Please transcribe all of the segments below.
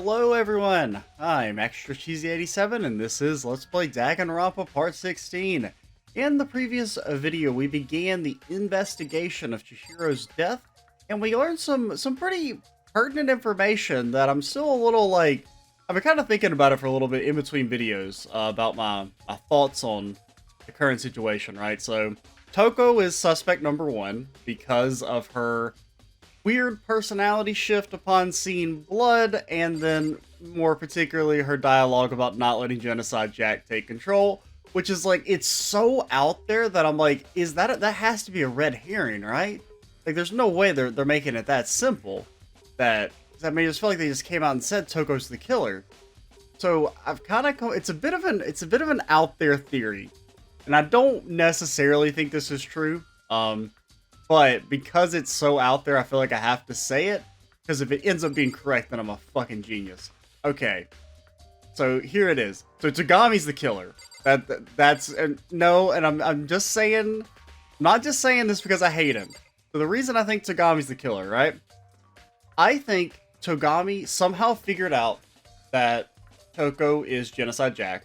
Hello everyone, I'm Extra Cheesy 87 and this is Let's Play Danganronpa Part 16. In the previous video we began the investigation of Chihiro's death and we learned some pretty pertinent information that I'm still a little I've been kind of thinking about it for a little bit in between videos about my thoughts on the current situation, right? So Toko is suspect number one because of her weird personality shift upon seeing blood, and then more particularly her dialogue about not letting Genocide Jack take control, which is it's so out there that I'm like, is that has to be a red herring, right? Like, there's no way they're making it that simple. I just feel like they just came out and said Toko's the killer. So I've kind of it's a bit of an out there theory, and I don't necessarily think this is true. But because it's so out there, I feel like I have to say it, because if it ends up being correct, then I'm a fucking genius. Okay, so here it is. So Togami's the killer. I'm just saying, not just saying this because I hate him. So the reason I think Togami's the killer, right? I think Togami somehow figured out that Toko is Genocide Jack.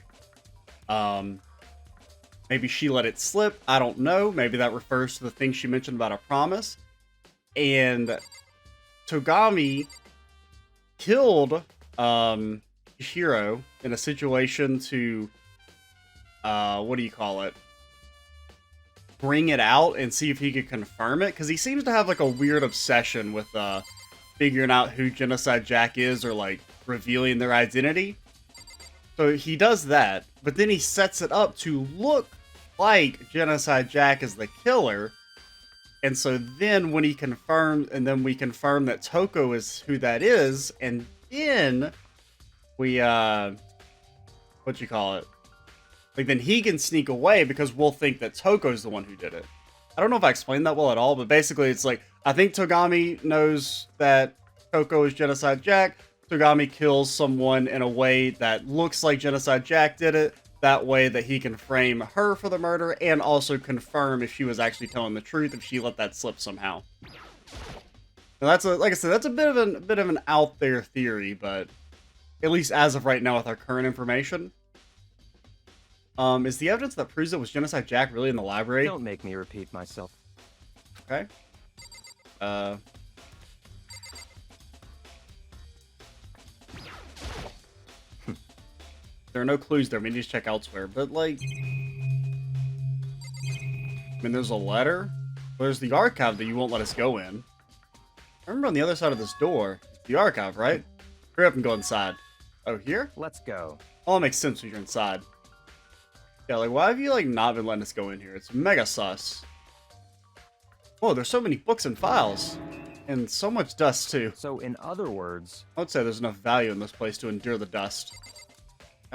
Maybe she let it slip. I don't know. Maybe that refers to the thing she mentioned about a promise. And Togami killed Chihiro in a situation to, what do you call it? Bring it out and see if he could confirm it. Because he seems to have a weird obsession with figuring out who Genocide Jack is, or revealing their identity. So he does that, but then he sets it up to look like Genocide Jack is the killer. And so then when he confirms, and then we confirm that Toko is who that is, and then we, then he can sneak away because we'll think that Toko's the one who did it. I don't know if I explained that well at all, but basically it's I think Togami knows that Toko is Genocide Jack. Togami kills someone in a way that looks like Genocide Jack did it. That way that he can frame her for the murder and also confirm if she was actually telling the truth, if she let that slip somehow. Now that's like I said, that's a bit of an out there theory, but at least as of right now with our current information. Is the evidence that proves it was Genocide Jack really in the library? Don't make me repeat myself. Okay. There are no clues there. We need to check elsewhere. But, I mean, there's a letter. There's the archive that you won't let us go in. I remember on the other side of this door, the archive, right? Hurry up and go inside. Oh, here? Let's go. All makes sense when you're inside. Yeah, why have you, not been letting us go in here? It's mega sus. Whoa, there's so many books and files. And so much dust, too. So, in other words... I would say there's enough value in this place to endure the dust.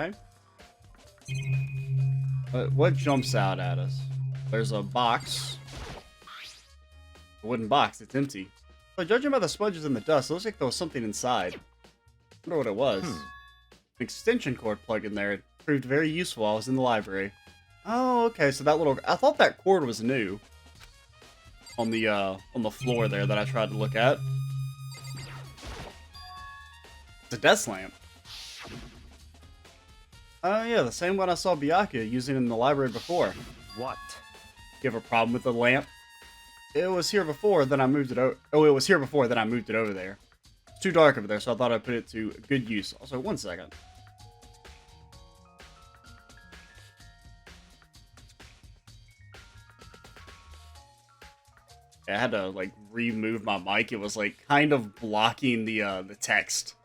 Okay. What jumps out at us? There's a box. A wooden box. It's empty. But judging by the smudges and the dust, it looks like there was something inside. I wonder what it was. An extension cord plug in there. It proved very useful while I was in the library. Oh, okay. So that little... I thought that cord was new. On the floor there that I tried to look at. It's a desk lamp. Oh yeah, the same one I saw Byakuya using in the library before. What? You have a problem with the lamp? It was here before, then I moved it over. Oh, it was here before, then I moved it over there. It's too dark over there, so I thought I'd put it to good use. Also, one second. Yeah, I had to remove my mic. It was kind of blocking the text.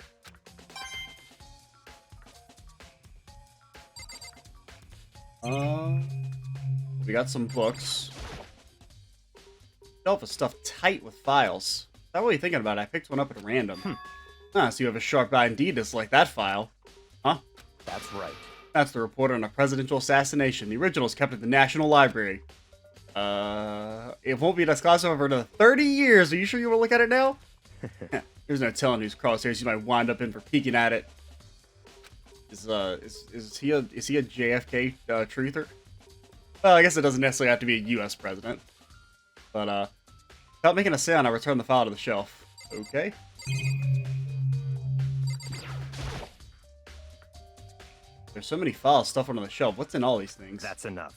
We got some books. Shelf is stuffed tight with files. Is that what you're thinking about? I picked one up at random. Ah, so you have a sharp eye indeed to select that file. Huh? That's right. That's the report on a presidential assassination. The original is kept at the National Library. It won't be discussed over another 30 years. Are you sure you want to look at it now? There's no telling whose crosshairs you might wind up in for peeking at it. Is he a JFK truther? Well, I guess it doesn't necessarily have to be a U.S. president. But without making a sound, I return the file to the shelf. Okay. There's so many files stuff on the shelf. What's in all these things? That's enough.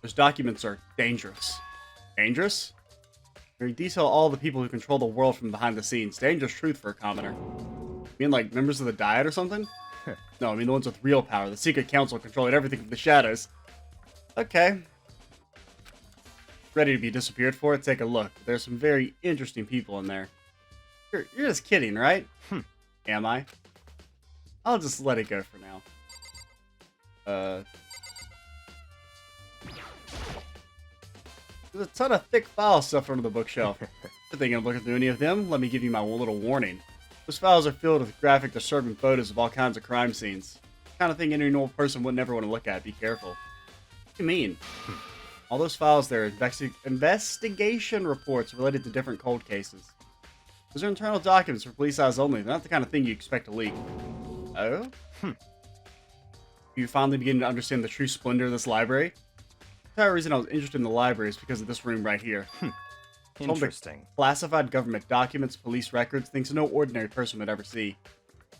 Those documents are dangerous. Dangerous? They detail all the people who control the world from behind the scenes. Dangerous truth for a commoner. You mean like members of the Diet or something? No, I mean the ones with real power. The Secret Council controlling everything from the shadows. Okay. Ready to be disappeared for it? Take a look. There's some very interesting people in there. You're just kidding, right? Am I? I'll just let it go for now. There's a ton of thick file stuff under the bookshelf. If you're thinking of looking through any of them, let me give you my little warning. Those files are filled with graphic, disturbing photos of all kinds of crime scenes. The kind of thing any normal person would never want to look at. Be careful. What do you mean? All those files there are investigation reports related to different cold cases. Those are internal documents for police eyes only. They're not the kind of thing you expect to leak. Oh? You finally beginning to understand the true splendor of this library? The entire reason I was interested in the library is because of this room right here. Interesting. Classified government documents, police records, things no ordinary person would ever see.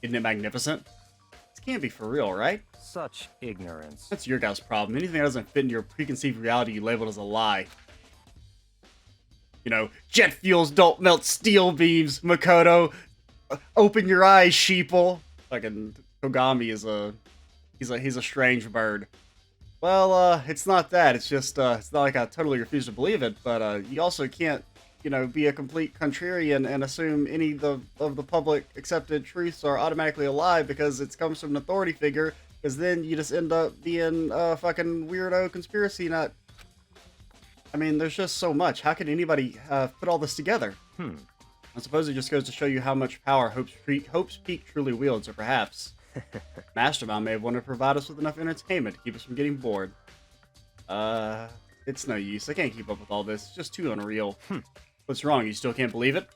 Isn't it magnificent? This can't be for real, right? Such ignorance. That's your guys' problem. Anything that doesn't fit into your preconceived reality you labeled as a lie. You know, jet fuels don't melt steel beams, Makoto. Open your eyes, sheeple. Fucking Togami is he's a strange bird. Well, it's not that. It's just, it's not like I totally refuse to believe it, but, you also can't, you know, be a complete contrarian and assume any of the public accepted truths are automatically a lie because it comes from an authority figure, because then you just end up being a fucking weirdo conspiracy nut. I mean, there's just so much. How can anybody, put all this together? I suppose it just goes to show you how much power Hope's Peak truly wields, or perhaps Mastermind may have wanted to provide us with enough entertainment to keep us from getting bored. It's no use. I can't keep up with all this. It's just too unreal. What's wrong? You still can't believe it?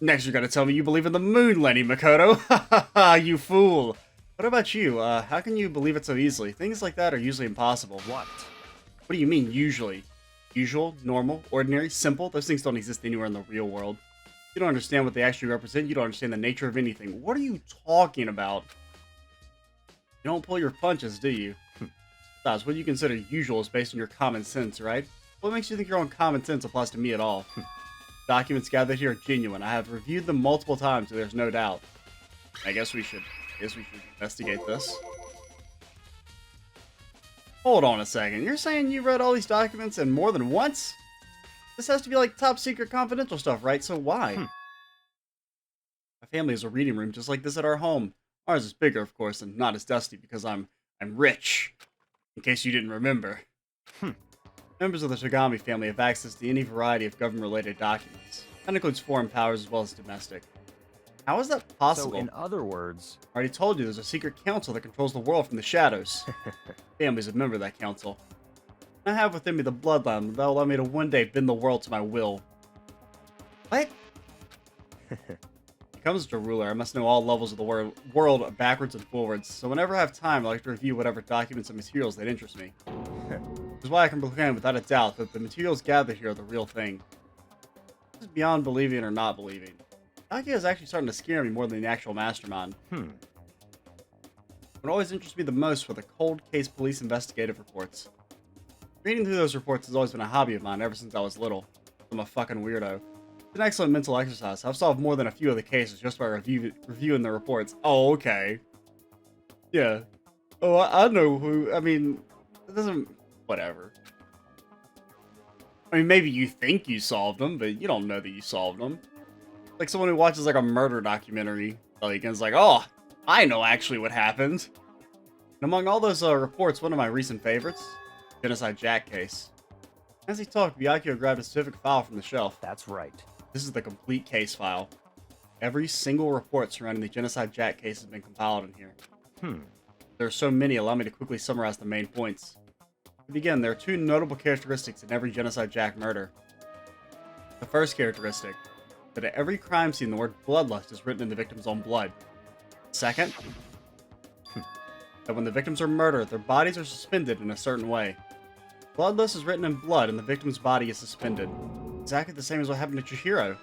Next you're gonna tell me you believe in the moon landing, Makoto. Ha ha, you fool. What about you? How can you believe it so easily? Things like that are usually impossible. What? What do you mean, usually? Usual, normal, ordinary, simple? Those things don't exist anywhere in the real world. You don't understand what they actually represent. You don't understand the nature of anything. What are you talking about? You don't pull your punches, do you? Besides, what you consider usual is based on your common sense, right? What makes you think your own common sense applies to me at all? Documents gathered here are genuine. I have reviewed them multiple times, so there's no doubt. I guess we should investigate this. Hold on a second. You're saying you read all these documents and more than once? This has to be like top secret confidential stuff, right? So why? My family has a reading room just like this at our home. Ours is bigger, of course, and not as dusty because I'm rich. In case you didn't remember. Members of the Togami family have access to any variety of government-related documents. That includes foreign powers as well as domestic. How is that possible? So, in other words... I already told you there's a secret council that controls the world from the shadows. Family's a member of that council. I have within me the bloodline that will allow me to one day bend the world to my will. What? It comes to ruler, I must know all levels of the world backwards and forwards, so whenever I have time, I like to review whatever documents and materials that interest me. Which is why I can proclaim without a doubt that the materials gathered here are the real thing. This is beyond believing or not believing. Taki is actually starting to scare me more than the actual mastermind. What always interests me the most were the cold case police investigative reports. Reading through those reports has always been a hobby of mine ever since I was little. I'm a fucking weirdo. It's an excellent mental exercise. I've solved more than a few of the cases just by reviewing the reports. Oh, okay. Yeah. Oh, I know who. I mean, it doesn't... Whatever. I mean, maybe you think you solved them, but you don't know that you solved them. Like someone who watches like a murder documentary, like, and is like, oh, I know actually what happened. And among all those reports, one of my recent favorites, Genocide Jack case. As he talked, Byakuya grabbed a specific file from the shelf. That's right. This is the complete case file. Every single report surrounding the Genocide Jack case has been compiled in here. There are so many, allow me to quickly summarize the main points. To begin, there are two notable characteristics in every Genocide Jack murder. The first characteristic, that at every crime scene the word bloodlust is written in the victim's own blood. Second, that when the victims are murdered, their bodies are suspended in a certain way. Bloodlust is written in blood and the victim's body is suspended. Exactly the same as what happened to Chihiro.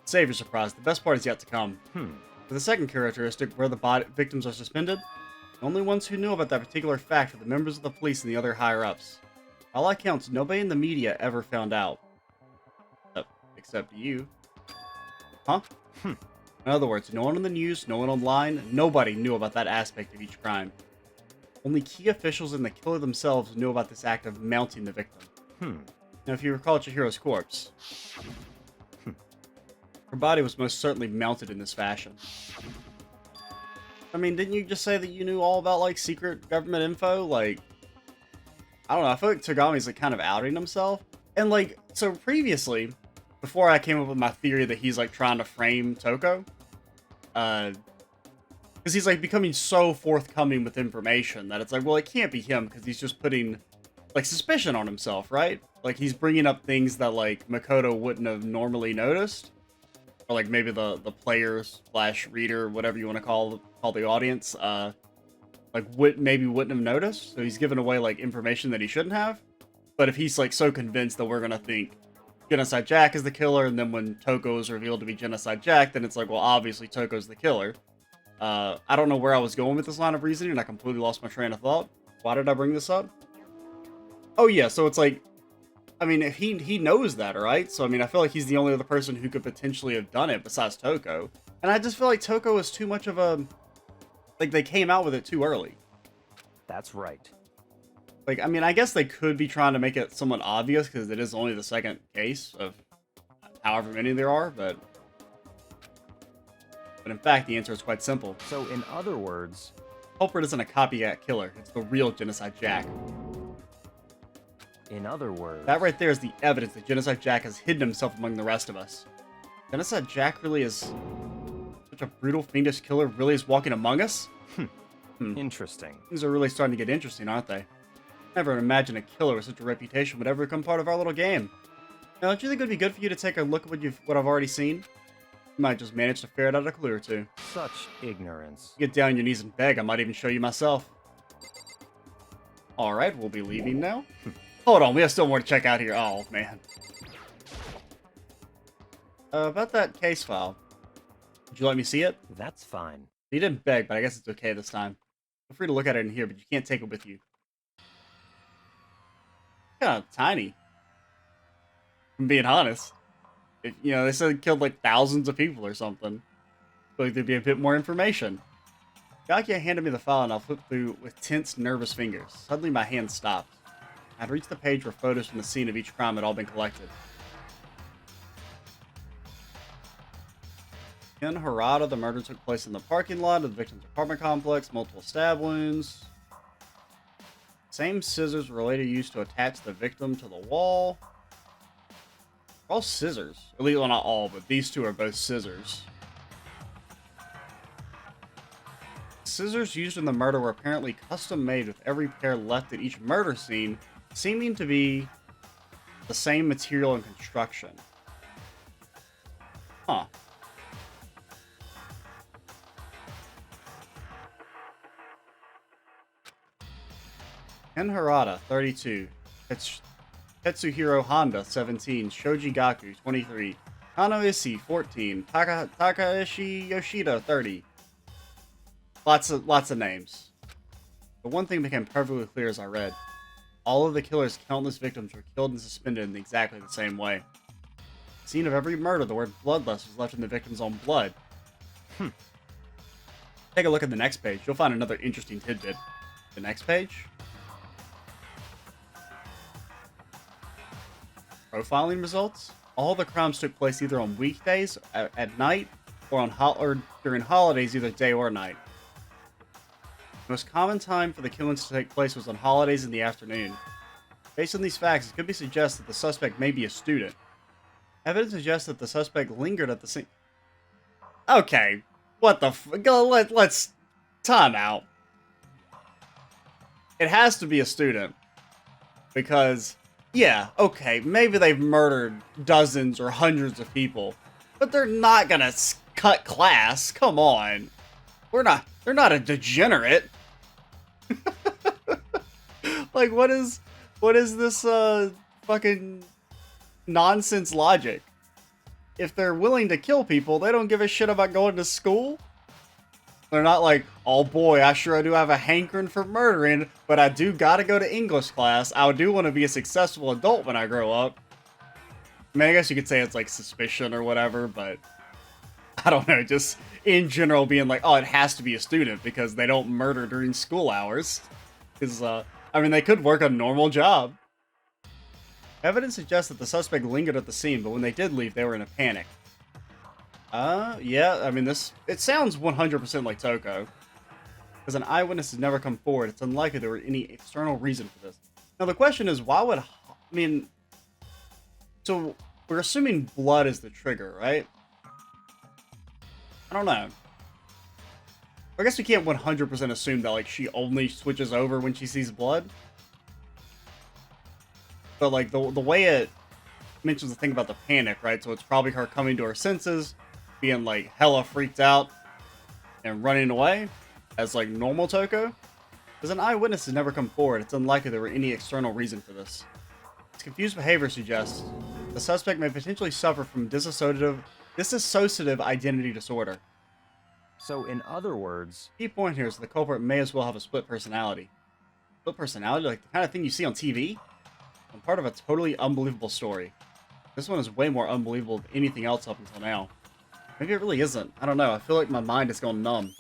Save your surprise, the best part is yet to come. For the second characteristic, where the victims are suspended, the only ones who knew about that particular fact were the members of the police and the other higher-ups. By all accounts, nobody in the media ever found out. Except you. Huh? In other words, no one on the news, no one online, nobody knew about that aspect of each crime. Only key officials and the killer themselves knew about this act of mounting the victim. Now, if you recall Chihiro's corpse, her body was most certainly mounted in this fashion. I mean, didn't you just say that you knew all about, like, secret government info? Like, I don't know, I feel like Togami's, like, kind of outing himself. And, like, so previously, before I came up with my theory that he's, like, trying to frame Toko, because he's, like, becoming so forthcoming with information that it's like, well, it can't be him, because he's just putting, like, suspicion on himself, right? Like, he's bringing up things that, like, Makoto wouldn't have normally noticed. Or, like, maybe the players / reader, whatever you want to call the audience, maybe wouldn't have noticed. So he's giving away, like, information that he shouldn't have. But if he's, like, so convinced that we're gonna think Genocide Jack is the killer, and then when Toko is revealed to be Genocide Jack, then it's like, well, obviously Toko's the killer. I don't know where I was going with this line of reasoning, and I completely lost my train of thought. Why did I bring this up? Oh, yeah, so it's like, I mean, if he knows that, right? So, I mean, I feel like he's the only other person who could potentially have done it besides Toko. And I just feel like Toko is too much of a... Like, they came out with it too early. That's right. Like, I mean, I guess they could be trying to make it somewhat obvious, because it is only the second case of however many there are, but in fact, the answer is quite simple. So, in other words... Culprit isn't a copycat killer, it's the real Genocide Jack. In other words... That right there is the evidence that Genocide Jack has hidden himself among the rest of us. Genocide Jack really is... Such a brutal, fiendish killer really is walking among us? Interesting. Things are really starting to get interesting, aren't they? Never imagined a killer with such a reputation would ever become part of our little game. Now, don't you think it would be good for you to take a look at what I've already seen? You might just manage to ferret out a clue or two. Such ignorance. Get down on your knees and beg, I might even show you myself. Alright, we'll be leaving now. Hold on, we have still more to check out here. Oh, man. About that case file. Would you let me see it? That's fine. You didn't beg, but I guess it's okay this time. Feel free to look at it in here, but you can't take it with you. Kind of tiny. I'm being honest. You know, they said it killed like thousands of people or something. Feel like there'd be a bit more information. Gakia handed me the file and I'll flip through with tense, nervous fingers. Suddenly my hand stopped. I'd reached the page where photos from the scene of each crime had all been collected. In Harada, the murder took place in the parking lot of the victim's apartment complex, multiple stab wounds. Same scissors were later used to attach the victim to the wall. All scissors. At least, well, not all, but these two are both scissors. Scissors used in the murder were apparently custom made with every pair left at each murder scene, seeming to be the same material and construction. Huh. Ken Harada, 32. Tetsuhiro Honda, 17. Shoji Gaku, 23. Kano Issei, 14. Takaishi Yoshida, 30. Lots of names. But one thing became perfectly clear as I read. All of the killer's countless victims were killed and suspended in exactly the same way. The scene of every murder, the word bloodlust was left in the victim's own blood. Take a look at the next page. You'll find another interesting tidbit. The next page? Profiling results? All the crimes took place either on weekdays, at night, or during holidays, either day or night. The most common time for the killings to take place was on holidays in the afternoon. Based on these facts, it could be suggested that the suspect may be a student. Evidence suggests that the suspect lingered at the scene. Okay, what the let's time out. It has to be a student. Because, yeah, okay, maybe they've murdered dozens or hundreds of people, but they're not gonna cut class. Come on. They're not a degenerate. Like, what is this fucking nonsense logic? If they're willing to kill people, they don't give a shit about going to school? They're not like, oh boy, I sure do have a hankering for murdering, but I do gotta go to English class. I do want to be a successful adult when I grow up. I mean, I guess you could say it's like suspicion or whatever, but I don't know, just in general being like, oh, it has to be a student because they don't murder during school hours. Because, I mean, they could work a normal job. Evidence suggests that the suspect lingered at the scene, but when they did leave, they were in a panic. Yeah, I mean, it sounds 100% like Toko. Because an eyewitness has never come forward, it's unlikely there were any external reason for this. Now, the question is, why would, I mean, so we're assuming blood is the trigger, right? I don't know. I guess we can't 100% assume that, like, she only switches over when she sees blood. But, like, the way it mentions the thing about the panic, right? So it's probably her coming to her senses, being, like, hella freaked out, and running away, as, like, normal Toko. Because an eyewitness has never come forward, it's unlikely there were any external reason for this. Its confused behavior suggests the suspect may potentially suffer from dissociative identity disorder. So, in other words, Key point here is the culprit may as well have a split personality. Split personality? Like the kind of thing you see on TV? I'm part of a totally unbelievable story. This one is way more unbelievable than anything else up until now. Maybe it really isn't. I don't know. I feel like my mind is going numb.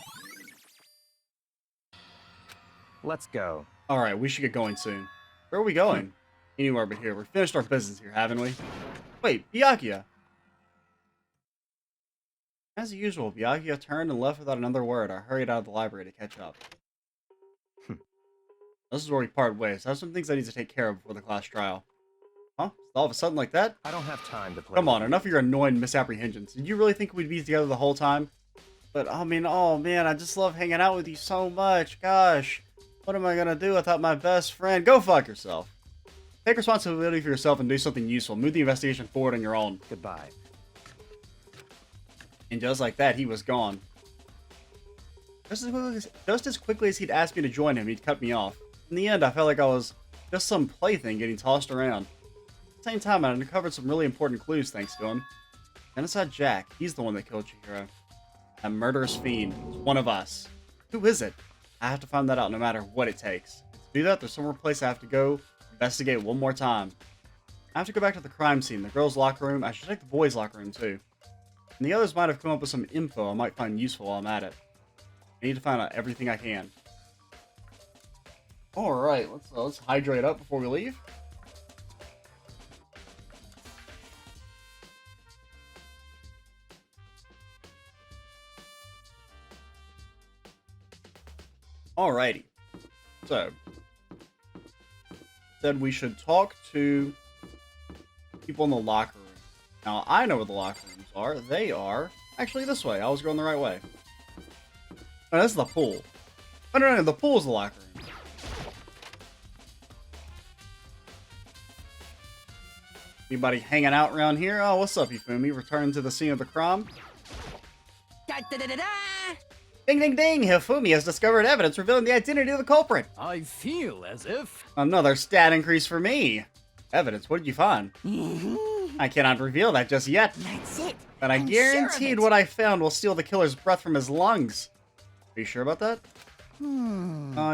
let's go. Alright, we should get going soon. Where are we going? Anywhere but here. We've finished our business here, haven't we? Wait, Byakuya! As usual, Byakuya turned and left without another word. I hurried out of the library to catch up. This is where we part ways. I have some things I need to take care of before the class trial. Huh? All of a sudden like that? I don't have time to play. Come on, enough of your annoying misapprehensions. Did you really think we'd be together the whole time? But, I mean, oh man, I just love hanging out with you so much. Gosh, what am I gonna do without my best friend? Go fuck yourself. Take responsibility for yourself and do something useful. Move the investigation forward on your own. Goodbye. And just like that, he was gone. Just as quickly as he'd asked me to join him, he'd cut me off. In the end, I felt like I was just some plaything getting tossed around. At the same time, I uncovered some really important clues thanks to him. Genocide Jack, he's the one that killed Chihiro. That murderous fiend, he's one of us. Who is it? I have to find that out no matter what it takes. To do that, there's somewhere place I have to go investigate one more time. I have to go back to the crime scene, the girls' locker room. I should check the boys' locker room too. And the others might have come up with some info I might find useful while I'm at it. I need to find out everything I can. Alright, let's hydrate up before we leave. Alrighty. So, said we should talk to people in the locker room. Now, I know where the locker rooms are. They are actually this way. I was going the right way. Oh, this is the pool. Oh, no, the pool's the locker room. Anybody hanging out around here? Oh, what's up, Ifumi? Returning to the scene of the crime? Ding, ding, ding! Hifumi has discovered evidence revealing the identity of the culprit. I feel as if... Another stat increase for me. Evidence? What did you find? I cannot reveal that just yet. That's it. But I I'm guaranteed sure of it. what I found will steal the killer's breath from his lungs. Are you sure about that?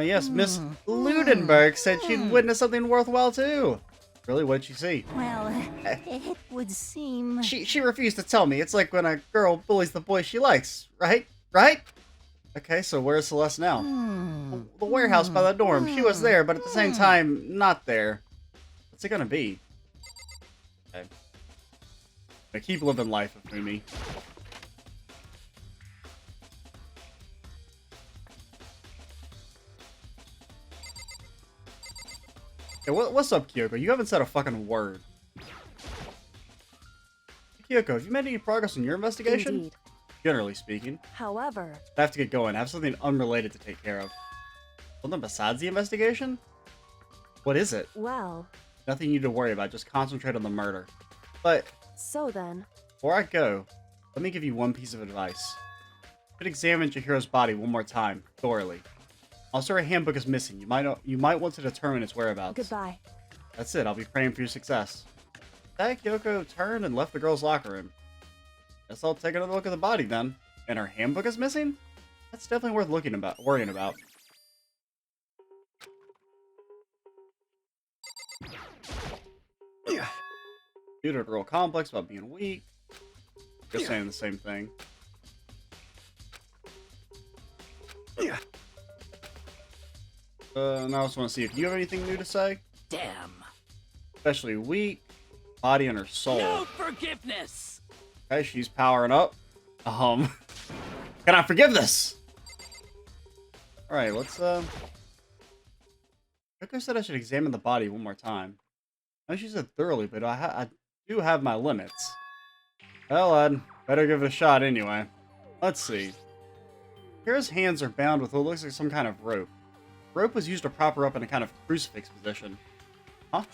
Yes, Miss Ludenberg said she'd witnessed something worthwhile too. Really? What did she see? Well, it would seem... She refused to tell me. It's like when a girl bullies the boy she likes, right? Right? Okay, so where's Celeste now? The warehouse by the dorm. She was there, but at the same time, not there. What's it gonna be? Okay. Now keep living life, Ifumi. Hey, what's up, Kyoko? You haven't said a fucking word. Kyoko, have you made any progress in your investigation? Indeed. Generally speaking. However, I have to get going. I have something unrelated to take care of. Something besides the investigation? What is it? well, Nothing you need to worry about. Just concentrate on the murder. But so then, before I go, let me give you one piece of advice. You should examine Chihiro's body one more time, thoroughly. Also, her handbook is missing. You might want to determine its whereabouts. goodbye. That's it. I'll be praying for your success. That Kyoko turned and left the girls' locker room. Guess I'll take another look at the body then. And her handbook is missing? That's definitely worth worrying about. Dude, are real complex about being weak. Just saying the same thing. And I also want to see if you have anything new to say. Damn. Especially weak, body, and her soul. No forgiveness. Okay, she's powering up. Can I forgive this? Alright, let's, Yoko said I should examine the body one more time. I know she said thoroughly, but I do have my limits. Well, I'd better give it a shot anyway. Let's see. Kira's hands are bound with what looks like some kind of rope. Rope was used to prop her up in a kind of crucifix position. Huh?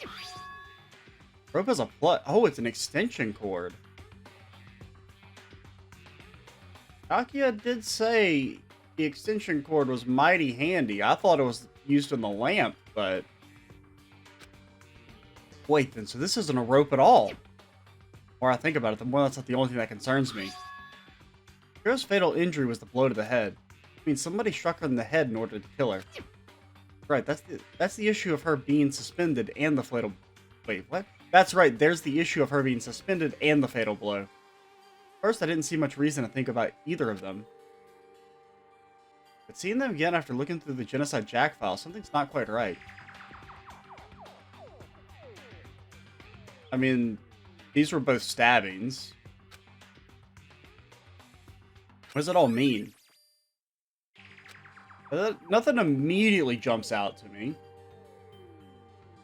Rope has a plug. Oh, it's an extension cord. Takia did say the extension cord was mighty handy. I thought it was used in the lamp, but... Wait, then, so this isn't a rope at all. The more I think about it, the more that's not the only thing that concerns me. Kira's fatal injury was the blow to the head. I mean, somebody struck her in the head in order to kill her. Right, that's the issue of her being suspended and the fatal... Wait, what? That's right, there's the issue of her being suspended and the fatal blow. First, I didn't see much reason to think about either of them. But seeing them again after looking through the Genocide Jack file, something's not quite right. I mean, these were both stabbings. What does it all mean? Nothing immediately jumps out to me.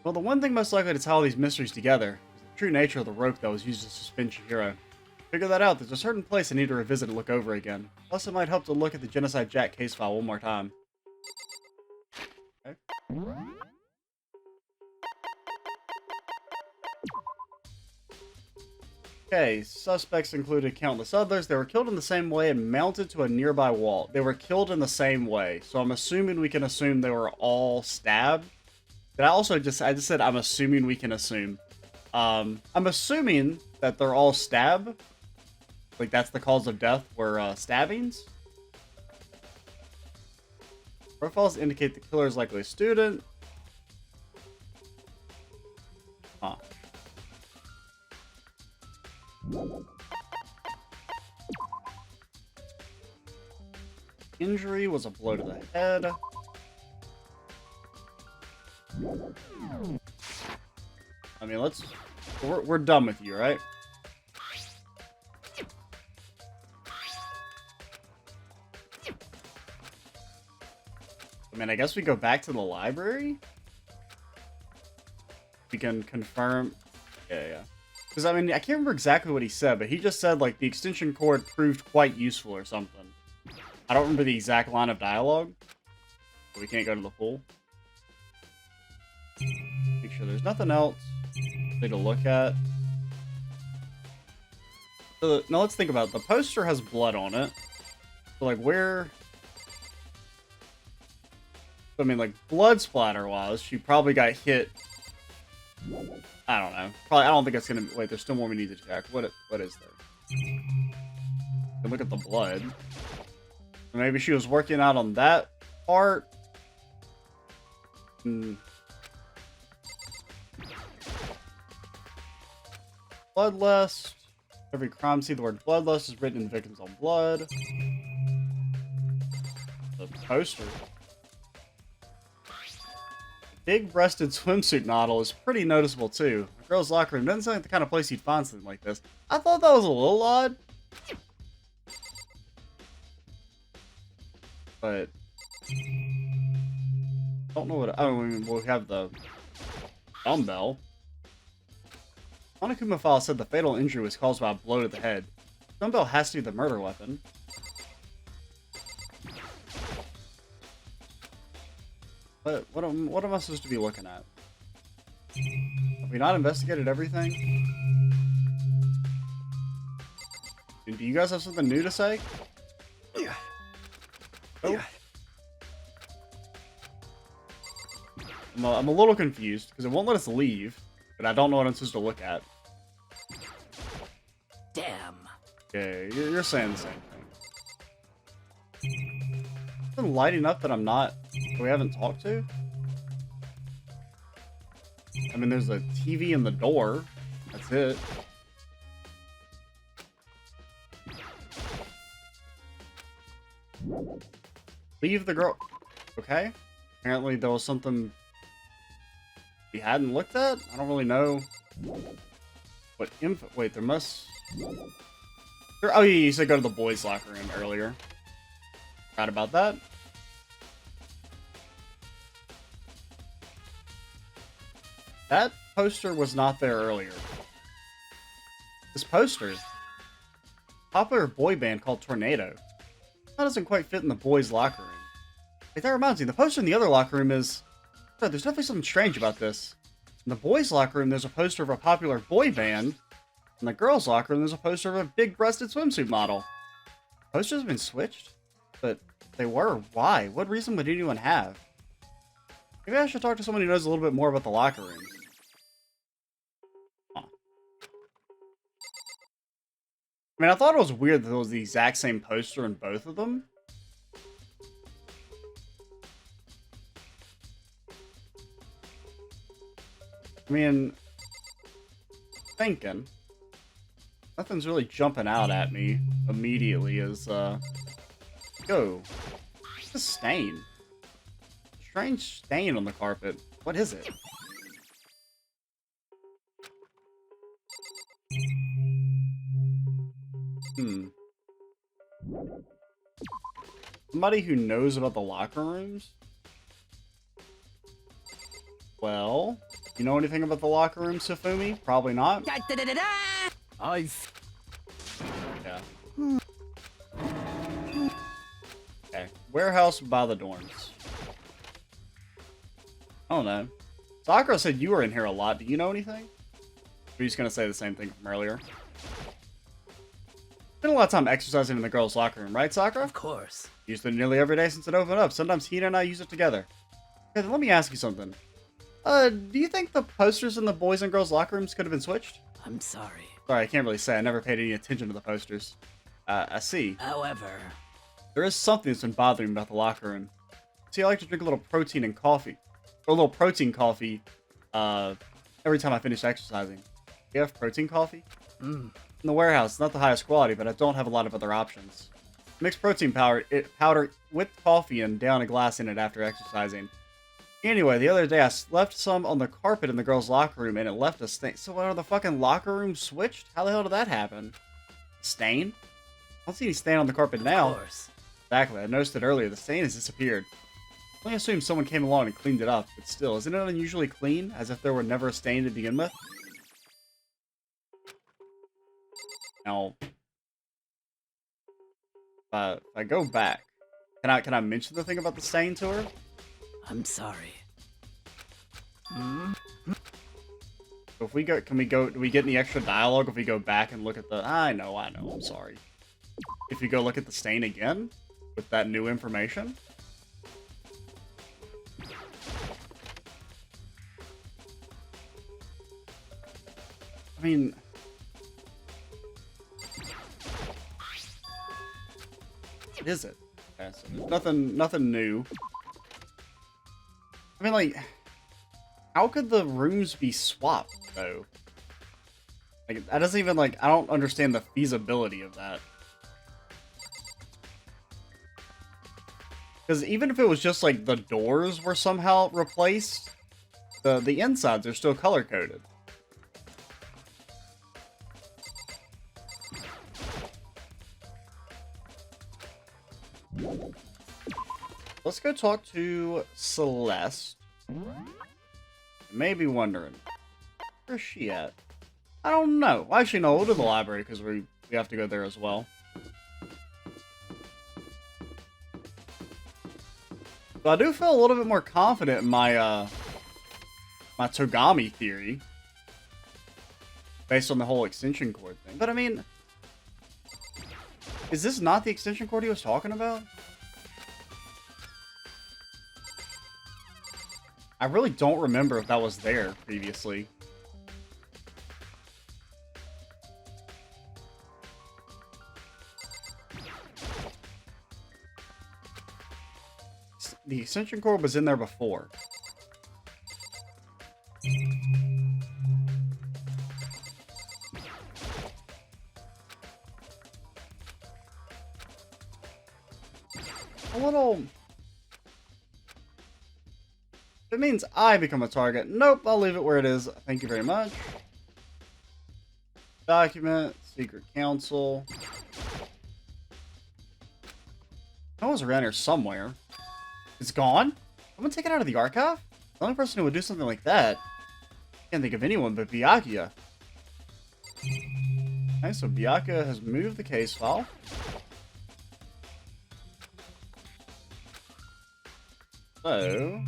Well, the one thing most likely to tie all these mysteries together is the true nature of the rope that was used to suspend Chihiro. To figure that out, there's a certain place I need to revisit and look over again. Plus, it might help to look at the Genocide Jack case file one more time. Okay. Okay, suspects included countless others. They were killed in the same way and mounted to a nearby wall. They were killed in the same way, so I'm assuming we can assume they were all stabbed. But I just said I'm assuming we can assume. I'm assuming that they're all stabbed. Like that's the cause of death were stabbings. Profiles indicate the killer is likely a student. Huh. Injury was a blow to the head. I mean, we're done with you, right? I mean, I guess we go back to the library. We can confirm. Yeah. Because, I mean, I can't remember exactly what he said, but he just said, like, the extension cord proved quite useful or something. I don't remember the exact line of dialogue. So we can't go to the pool. Make sure there's nothing else to look at. So, now let's think about it. The poster has blood on it. So, like, where... I mean, like, blood splatter-wise, she probably got hit... I don't know. Probably, I don't think it's gonna... Wait, there's still more we need to check. What is there? Look at the blood. Maybe she was working out on that part. Bloodlust. Every crime scene, the word bloodlust is written in victims on blood. The poster. Big-breasted swimsuit model is pretty noticeable too. A girl's locker room doesn't sound like the kind of place you'd find something like this. I thought that was a little odd. But... don't know what... I mean, we'll have the dumbbell. Monokuma file said the fatal injury was caused by a blow to the head. Dumbbell has to be the murder weapon. But what am I supposed to be looking at? Have we not investigated everything? Do you guys have something new to say? Oh. I'm a little confused because it won't let us leave, but I don't know what I'm supposed to look at. Damn. Okay, you're saying the same thing. Something lighting up that we haven't talked to? I mean, there's a TV in the door. That's it. Leave the girl. Okay. Apparently there was something we hadn't looked at? I don't really know. What info? Wait, there must... Oh, yeah, you said go to the boys' locker room earlier. Forgot about that. That poster was not there earlier. This poster, popular boy band called Tornado. That doesn't quite fit in the boys' locker room. Wait, that reminds me, the poster in the other locker room is... Oh, there's definitely something strange about this. In the boys' locker room, there's a poster of a popular boy band. In the girls' locker room, there's a poster of a big-breasted swimsuit model. Posters have been switched? But they were. Why? What reason would anyone have? Maybe I should talk to someone who knows a little bit more about the locker rooms. Huh. I mean, I thought it was weird that there was the exact same poster in both of them. I mean, thinking. Nothing's really jumping out at me immediately as, go. What's the stain? Strange stain on the carpet. What is it? Somebody who knows about the locker rooms? Well, you know anything about the locker room, Safumi? Probably not. I've... Yeah. Okay. Warehouse by the dorms. I don't know. Sakura said you were in here a lot. Do you know anything? Or are you just gonna say the same thing from earlier? Spent a lot of time exercising in the girls' locker room, right, Sakura? Of course. Used it nearly every day since it opened up. Sometimes Hina and I use it together. Okay, then let me ask you something. Do you think the posters in the boys' and girls' locker rooms could have been switched? I'm sorry. Sorry, I can't really say. I never paid any attention to the posters. I see. However... There is something that's been bothering me about the locker room. See, I like to drink a little protein and coffee. Or a little protein coffee, every time I finish exercising. You have protein coffee? In the warehouse, it's not the highest quality, but I don't have a lot of other options. Mix protein powder with coffee and down a glass in it after exercising. Anyway, the other day I left some on the carpet in the girls' locker room and it left a stain. So are the fucking locker rooms switched? How the hell did that happen? Stain? I don't see any stain on the carpet now. Of course. Exactly, I noticed it earlier. The stain has disappeared. I only assume someone came along and cleaned it up, but still, isn't it unusually clean? As if there were never a stain to begin with? Now, if I go back, can I mention the thing about the stain to her? I'm sorry. So if we go, do we get any extra dialogue if we go back and look at the... I know, I'm sorry. If you go look at the stain again, with that new information? I mean... What is it? Okay, so nothing new. I mean, like... How could the rooms be swapped, though? Like, that doesn't even, like... I don't understand the feasibility of that. Because even if it was just, like, the doors were somehow replaced, the insides are still color-coded. Let's go talk to Celeste. You may be wondering, where's she at? I don't know. Well, actually, no, we'll do the library because we have to go there as well. So I do feel a little bit more confident in my my Togami theory, based on the whole extension cord thing. But I mean, is this not the extension cord he was talking about? I really don't remember if that was there previously. the extension cord was in there before. A little... It means I become a target. Nope, I'll leave it where it is. Thank you very much. Document, secret council. I was around here somewhere. It's gone? Someone take it out of the archive? The only person who would do something like that. Can't think of anyone but Byakuya. Okay, so Byakuya has moved the case file. So...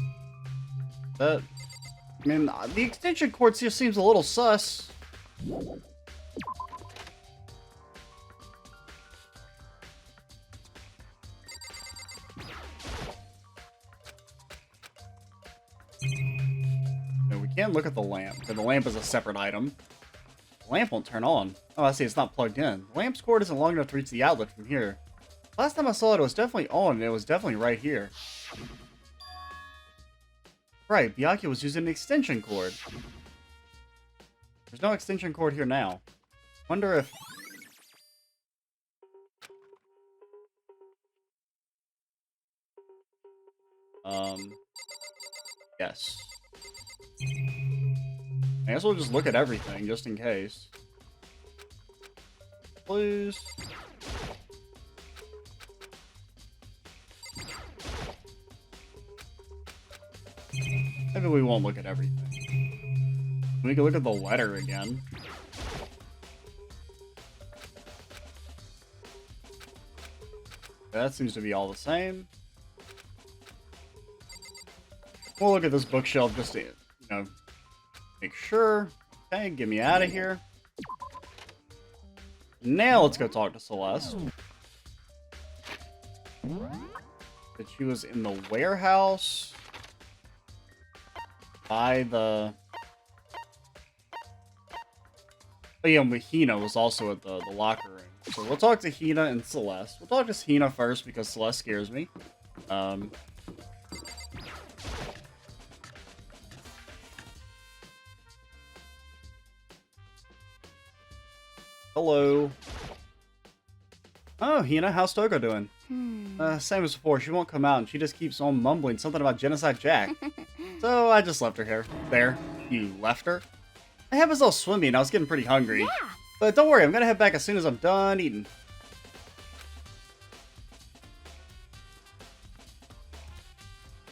I mean, the extension cord just seems a little sus. Now, we can look at the lamp, but the lamp is a separate item. The lamp won't turn on. Oh, I see, it's not plugged in. The lamp's cord isn't long enough to reach the outlet from here. Last time I saw it, it was definitely on, and it was definitely right here. Right, Byakuya was using an extension cord. There's no extension cord here now. Wonder if... Yes. I guess we'll just look at everything, just in case. Please. Maybe we won't look at everything. We can look at the letter again. That seems to be all the same. We'll look at this bookshelf just to, make sure. Okay, get me out of here. Now let's go talk to Celeste. That she was in the warehouse. By the... Oh yeah, and Hina was also at the locker room. So we'll talk to Hina and Celeste. We'll talk to Hina first because Celeste scares me. Hello. Oh, Hina, how's Togo doing? Same as before. She won't come out, and she just keeps on mumbling something about Genocide Jack. So I just left her here. There. You left her? I have us all swimming. I was getting pretty hungry. Yeah. But don't worry, I'm gonna head back as soon as I'm done eating.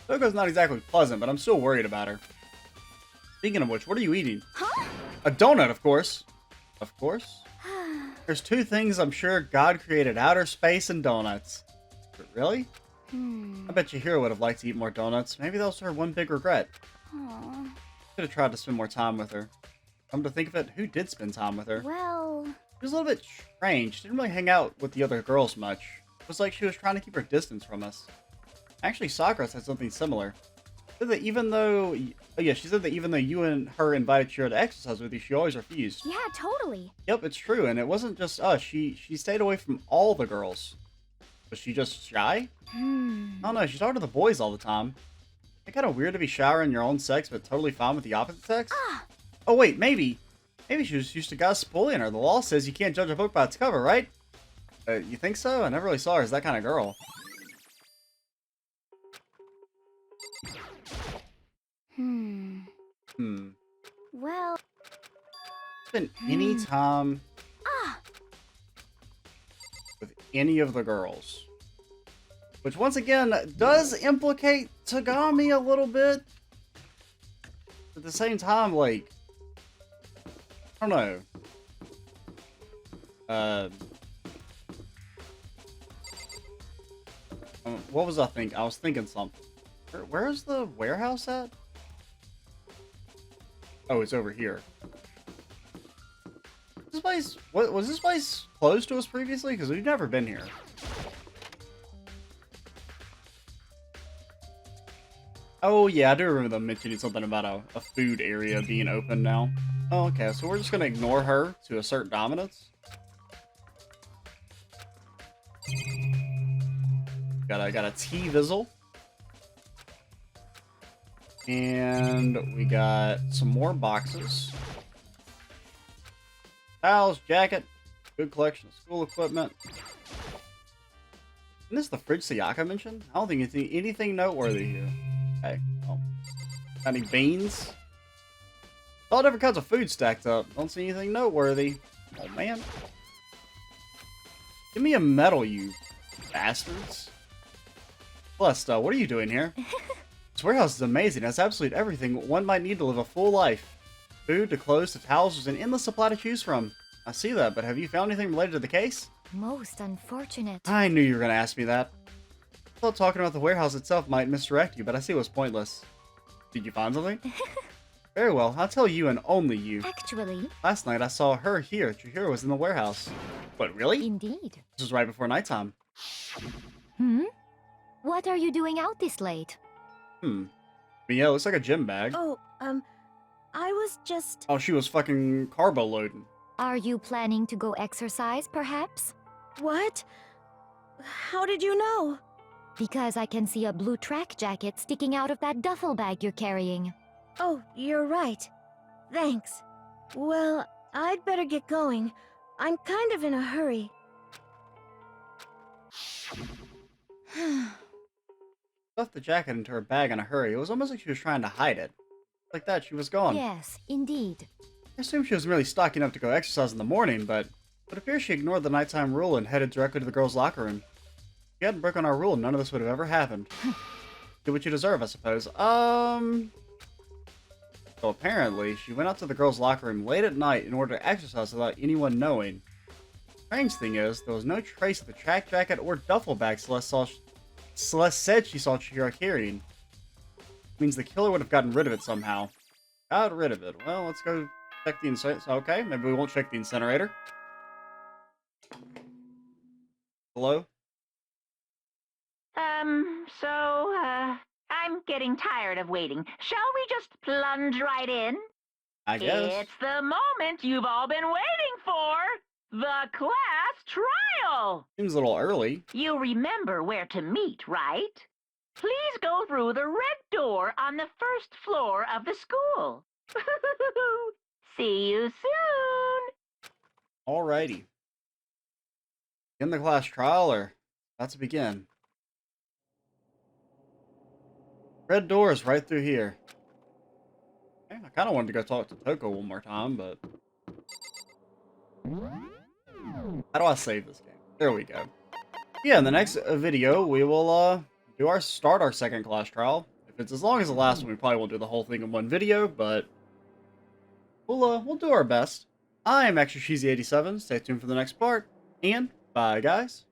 Togo's not exactly pleasant, but I'm still worried about her. Speaking of which, what are you eating? Huh? A donut, of course. Of course. There's two things I'm sure God created: outer space and donuts. But really? I bet Chihiro would have liked to eat more donuts. Maybe that was her one big regret. Aww. Should have tried to spend more time with her. Come to think of it, who did spend time with her? Well... She was a little bit strange. She didn't really hang out with the other girls much. It was like she was trying to keep her distance from us. Actually, Sakura said something similar. She said that even though... Oh yeah, she said that even though you and her invited Chihiro to exercise with you, she always refused. Yeah, totally. Yep, it's true, and it wasn't just us. She stayed away from all the girls. Was she just shy? I don't know, she talked to the boys all the time. It's kind of weird to be shy around your own sex, but totally fine with the opposite sex? Oh wait, maybe she was used to guys bullying her. The law says you can't judge a book by its cover, right? You think so? I never really saw her as that kind of girl. Well... Spend any time with any of the girls. Which, once again, does implicate Togami a little bit. At the same time, like... I don't know. What was I thinking? I was thinking something. Where's the warehouse at? Oh, it's over here. This place... What, was this place closed to us previously? Because we've never been here. Oh, yeah, I do remember them mentioning something about a food area being open now. Oh, okay, so we're just going to ignore her to assert dominance. Got a T-Vizzle. And we got some more boxes. Towels, jacket, good collection of school equipment. Isn't this the fridge Sayaka mentioned? I don't think anything noteworthy here. Okay, well, got any beans? All different kinds of food stacked up. Don't see anything noteworthy. Oh man. Give me a medal, you bastards. Plus, what are you doing here? This warehouse is amazing. It has absolutely everything one might need to live a full life. Food, to clothes, to towels, there's an endless supply to choose from. I see that, but have you found anything related to the case? Most unfortunate. I knew you were going to ask me that. I thought talking about the warehouse itself might misdirect you, but I see it was pointless. Did you find something? Very well, I'll tell you and only you. Actually, Last night I saw her here. Chihiro was in the warehouse. What, really? indeed. This was right before nighttime. Hmm? What are you doing out this late? But yeah, it looks like a gym bag. Oh, I was just... Oh, she was fucking carbo loading. Are you planning to go exercise, perhaps? What? How did you know? Because I can see a blue track jacket sticking out of that duffel bag you're carrying. Oh, you're right. Thanks. Well, I'd better get going. I'm kind of in a hurry. Stuffed the jacket into her bag in a hurry. It was almost like she was trying to hide it. Like that, she was gone. Yes, indeed. I assumed she was merely stocking up to go exercise in the morning, but it appears she ignored the nighttime rule and headed directly to the girls' locker room. If you hadn't broken our rule, none of this would have ever happened. Do what you deserve, I suppose. So apparently, she went out to the girls' locker room late at night in order to exercise without anyone knowing. Strange thing is, there was no trace of the track jacket or duffel bag Celeste said she saw Chihiro carrying. Means the killer would have gotten rid of it somehow. Got rid of it. Well, let's go check the incinerator. Okay, maybe we won't check the incinerator. Hello? I'm getting tired of waiting. Shall we just plunge right in? I guess. It's the moment you've all been waiting for! The class trial! Seems a little early. You remember where to meet, right? Please go through the red door on the first floor of the school. See you soon! Alrighty. In the class trial, or about to begin. Red door is right through here. Okay, I kind of wanted to go talk to Toko one more time, but... How do I save this game? There we go. Yeah, in the next video, we will start our second class trial. If it's as long as the last one, we probably won't do the whole thing in one video, but we'll do our best. I'm Extra Cheesy 87. Stay tuned for the next part, and bye, guys.